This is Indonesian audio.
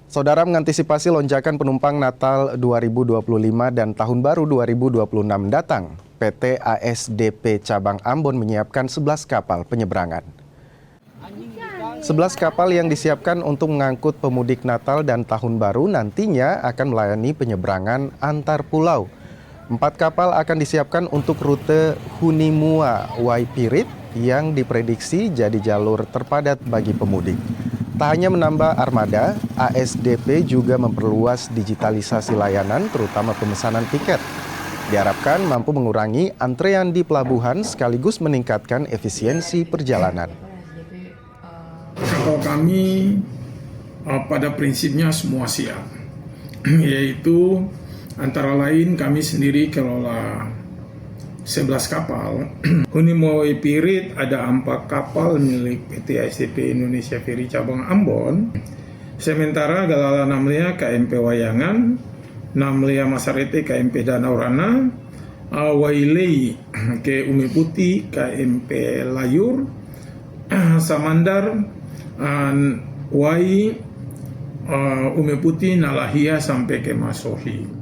Saudara, mengantisipasi lonjakan penumpang Natal 2025 dan Tahun Baru 2026 datang, PT ASDP Cabang Ambon menyiapkan 11 kapal penyeberangan. 11 kapal yang disiapkan untuk mengangkut pemudik Natal dan Tahun Baru nantinya akan melayani penyeberangan antar pulau. 4 kapal akan disiapkan untuk rute Hunimua Waipirit yang diprediksi jadi jalur terpadat bagi pemudik. Tak hanya menambah armada, ASDP juga memperluas digitalisasi layanan terutama pemesanan tiket. Diharapkan mampu mengurangi antrean di pelabuhan sekaligus meningkatkan efisiensi perjalanan. Kalau kami pada prinsipnya semua siap, yaitu antara lain kami sendiri kelola 11 kapal. Hunimua Waipirit ada 4 kapal milik PT ASDP Indonesia Ferry Cabang Ambon. Sementara Galala Namlia KMP Wayangan, Namlia Masarete KMP Danau Rana, Wailei ke Umi Putih KMP Layur, Samandar, Wai, Umi Putih, Nalahia sampai ke Masohi.